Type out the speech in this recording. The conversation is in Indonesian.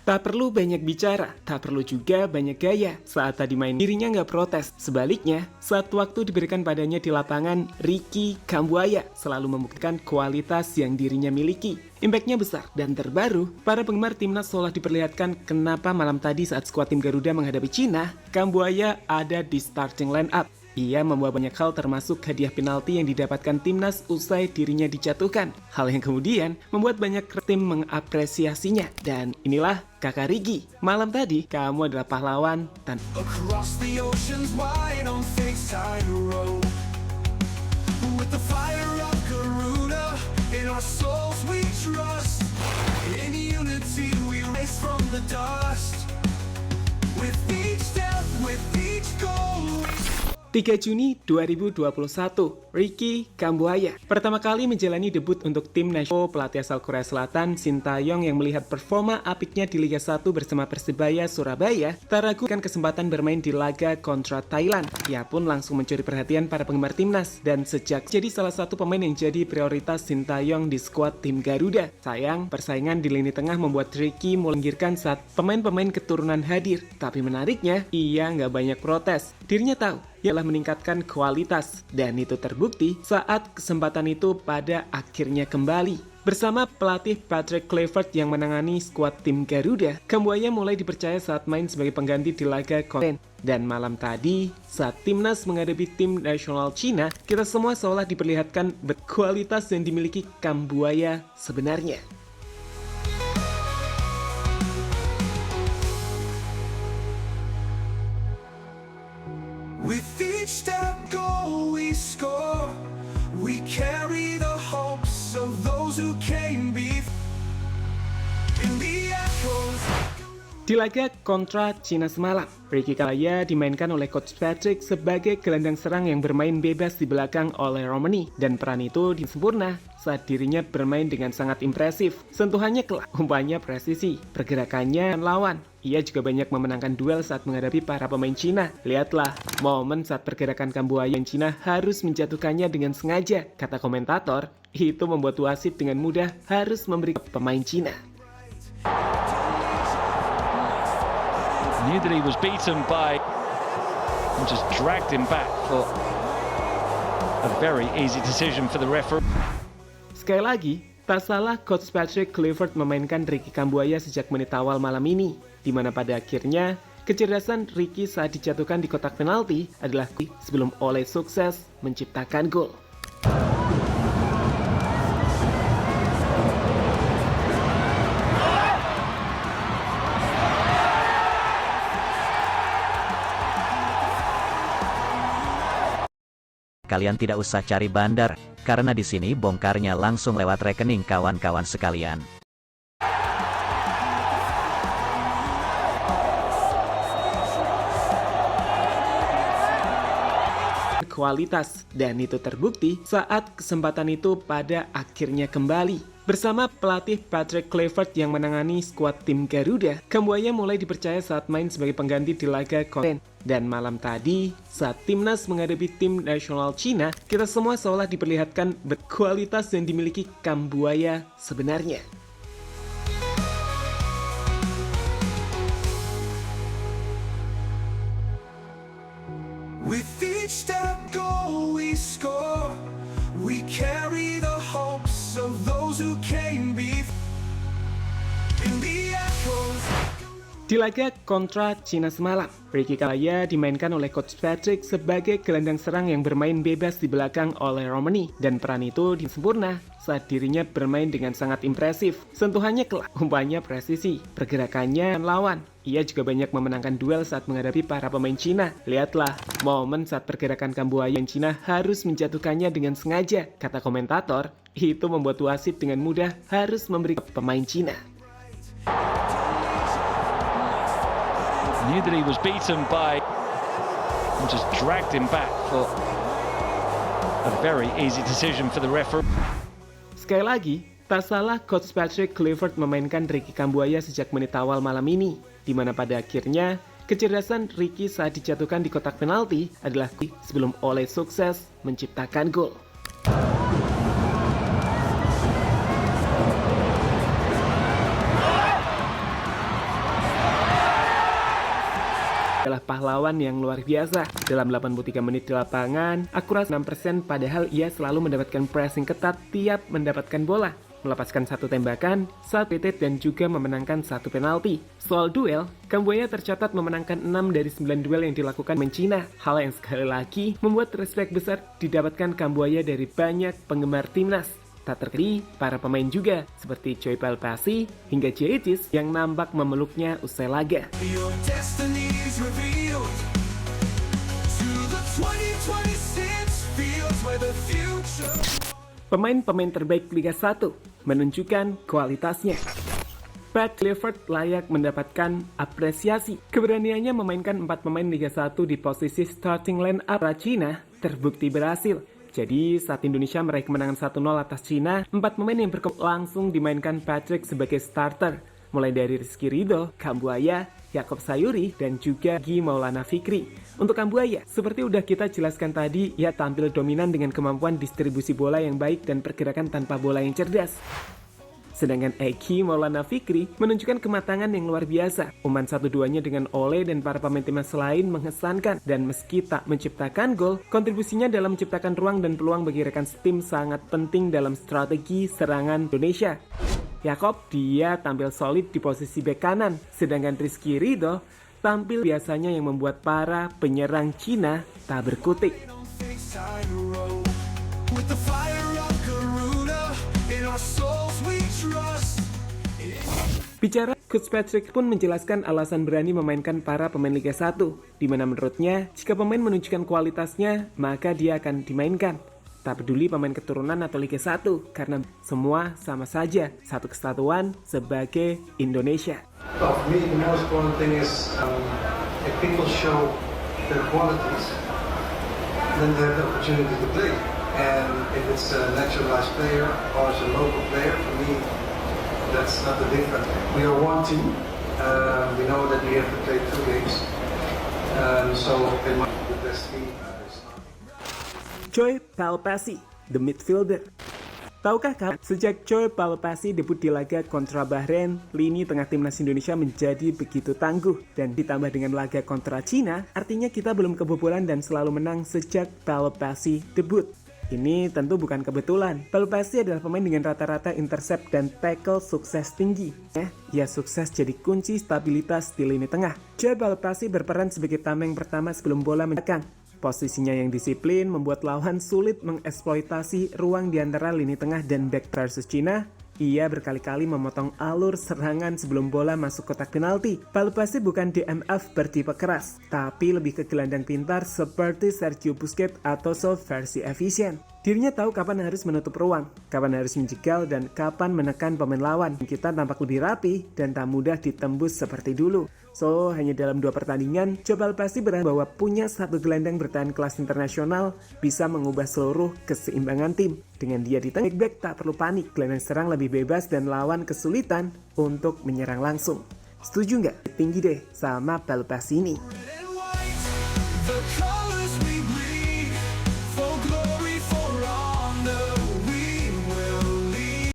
Tak perlu banyak bicara, tak perlu juga banyak gaya. Saat tadi main dirinya nggak protes. Sebaliknya, saat waktu diberikan padanya di lapangan, Ricky Kambuaya selalu membuktikan kualitas yang dirinya miliki. Impactnya besar dan terbaru, para penggemar timnas seolah diperlihatkan kenapa malam tadi saat skuad tim Garuda menghadapi Cina, Kambuaya ada di starting line up. Ia membawa banyak hal termasuk hadiah penalti yang didapatkan timnas usai dirinya dijatuhkan. Hal yang kemudian membuat banyak tim mengapresiasinya. Dan inilah kakak Rigi. Malam tadi, kamu adalah pahlawan dan Across the oceans wide on FaceTime road. With the fire of Garuda in our souls we trust. In unity we race from the dust. With each step, with each goal. 3 Juni 2021, Ricky Kambuaya pertama kali menjalani debut untuk tim nasional. Pelatih asal Korea Selatan, Shin Tae-yong yang melihat performa apiknya di Liga 1 bersama Persebaya Surabaya, tak ragu dengan kesempatan bermain di laga kontra Thailand. Ia pun langsung mencuri perhatian para penggemar timnas dan sejak jadi salah satu pemain yang jadi prioritas Shin Tae-yong di skuad tim Garuda. Sayang, persaingan di lini tengah membuat Ricky melinggirkan saat pemain-pemain keturunan hadir. Tapi menariknya, ia nggak banyak protes. Dirinya tahu ialah meningkatkan kualitas, dan itu terbukti saat kesempatan itu pada akhirnya kembali. Bersama pelatih Patrick Kluivert yang menangani skuad tim Garuda, Kambuaya mulai dipercaya saat main sebagai pengganti di laga konten. Dan malam tadi, saat timnas menghadapi tim nasional Cina, kita semua seolah diperlihatkan berkualitas yang dimiliki Kambuaya sebenarnya. With each step goal we score. We carry the hopes of those who came before. In the echoes. Di laga kontra Cina semalam, Ricky Kambuaya dimainkan oleh Coach Patrick sebagai gelandang serang yang bermain bebas di belakang oleh Romani, dan peran itu sempurna saat dirinya bermain dengan sangat impresif. Sentuhannya kelak, umpannya presisi, pergerakannya lawan. Ia juga banyak memenangkan duel saat menghadapi para pemain Cina. Lihatlah, momen saat pergerakan Kambuaya yang Cina harus menjatuhkannya dengan sengaja. Kata komentator, itu membuat wasit dengan mudah harus memberi pemain Cina. Knew that he was beaten by and just dragged him back for a very easy decision for the referee. Sekali lagi, tak salah Coach Patrick Kluivert memainkan Ricky Kambuaya sejak menit awal malam ini, di mana pada akhirnya kecerdasan Ricky saat dijatuhkan di kotak penalti adalah sebelum Ole sukses menciptakan gol. Kalian tidak usah cari bandar, karena di sini bongkarnya langsung lewat rekening kawan-kawan sekalian. Kualitas, dan itu terbukti saat kesempatan itu pada akhirnya kembali. Bersama pelatih Patrick Kluivert yang menangani skuad tim Garuda, Kambuaya mulai dipercaya saat main sebagai pengganti di laga konten. Dan malam tadi, saat timnas menghadapi tim nasional Cina, kita semua seolah diperlihatkan berkualitas yang dimiliki Kambuaya sebenarnya. With each step goal we score. We carry the hopes of those who came before. In the echoes. Di laga kontra Cina semalam, Ricky Kambuaya dimainkan oleh Coach Patrick sebagai gelandang serang yang bermain bebas di belakang oleh Romani, dan peran itu sempurna saat dirinya bermain dengan sangat impresif. Sentuhannya kelak, umpannya presisi, pergerakannya lawan. Ia juga banyak memenangkan duel saat menghadapi para pemain Cina. Lihatlah, momen saat pergerakan Kambuaya yang Cina harus menjatuhkannya dengan sengaja. Kata komentator, itu membuat wasit dengan mudah harus memberi pemain Cina. Knew that he was beaten by and just dragged him back for a very easy decision for the referee. Sekali lagi, tak salah Coach Patrick Kluivert memainkan Ricky Kambuaya sejak menit awal malam ini, di mana pada akhirnya kecerdasan Ricky saat dijatuhkan di kotak penalti adalah sebelum Ole sukses menciptakan gol. adalah pahlawan yang luar biasa. Dalam 83 menit di lapangan, akurat 6% padahal ia selalu mendapatkan pressing ketat tiap mendapatkan bola, melepaskan satu tembakan, satu PT dan juga memenangkan satu penalti. Soal duel, Kambuaya tercatat memenangkan 6 dari 9 duel yang dilakukan Cina. Hal yang sekali lagi membuat respek besar didapatkan Kambuaya dari banyak penggemar timnas. Tak terkecuali para pemain juga, seperti Choi Palpasi hingga Jaitis yang nampak memeluknya usai laga. Your destiny's revealed to the 2026 fields where the future. Pemain-pemain terbaik Liga 1 menunjukkan kualitasnya. Pat Clifford layak mendapatkan apresiasi. Keberaniannya memainkan 4 pemain Liga 1 di posisi starting line up Cina terbukti berhasil. Jadi saat Indonesia meraih kemenangan 1-0 atas Cina, 4 pemain yang langsung dimainkan Patrick sebagai starter. Mulai dari Rizky Ridho, Kambuaya, Yaakob Sayuri, dan juga Gi Maulana Fikri. Untuk Kambuaya, seperti udah kita jelaskan tadi, ia tampil dominan dengan kemampuan distribusi bola yang baik dan pergerakan tanpa bola yang cerdas. Sedangkan Egi Maulana Fikri menunjukkan kematangan yang luar biasa. Umpan 1-2-nya dengan Ole dan para pemain timnas lain mengesankan. Dan meski tak menciptakan gol, kontribusinya dalam menciptakan ruang dan peluang bagi rekan tim sangat penting dalam strategi serangan Indonesia. Yaakob dia tampil solid di posisi bek kanan, sedangkan Rizky Ridho tampil biasanya yang membuat para penyerang Cina tak berkutik. Bicara, Coach Patrick pun menjelaskan alasan berani memainkan para pemain Liga 1, di mana menurutnya jika pemain menunjukkan kualitasnya, maka dia akan dimainkan. Tak peduli pemain keturunan atau Liga 1, karena semua sama saja, satu kesatuan sebagai Indonesia. Well, for me, the most important thing is if people show their qualities, then they have the opportunity to play. And if it's a naturalized player or it's a local player, for me, that's not the difference. We are one team. We know that we have to play 2 games. So it might be the best team. Choi Palpasi, the midfielder. Tahukah kamu, sejak Choi Palpasi debut di laga kontra Bahrain, lini tengah timnas Indonesia menjadi begitu tangguh. Dan ditambah dengan laga kontra Cina, artinya kita belum kebobolan dan selalu menang sejak Palpasi debut. Ini tentu bukan kebetulan. Palpasi adalah pemain dengan rata-rata intercept dan tackle sukses tinggi. Ia sukses jadi kunci stabilitas di lini tengah. Choi Palpasi berperan sebagai tameng pertama sebelum bola menekan. Posisinya yang disiplin membuat lawan sulit mengeksploitasi ruang di antara lini tengah dan back versus Cina. Ia berkali-kali memotong alur serangan sebelum bola masuk kotak penalti. Palpasi bukan DMF bertipe keras, tapi lebih ke gelandang pintar seperti Sergio Busquets atau versi efisien. Dirinya tahu kapan harus menutup ruang, kapan harus menjegal, dan kapan menekan pemain lawan. Kita tampak lebih rapi dan tak mudah ditembus seperti dulu. So, hanya dalam 2 pertandingan, Choi Palpasi berani bahwa punya satu gelandang bertahan kelas internasional bisa mengubah seluruh keseimbangan tim. Dengan dia di tengah, back tak perlu panik, gelandang serang lebih bebas dan lawan kesulitan untuk menyerang langsung. Setuju nggak? Tinggi deh sama Palpasi ini.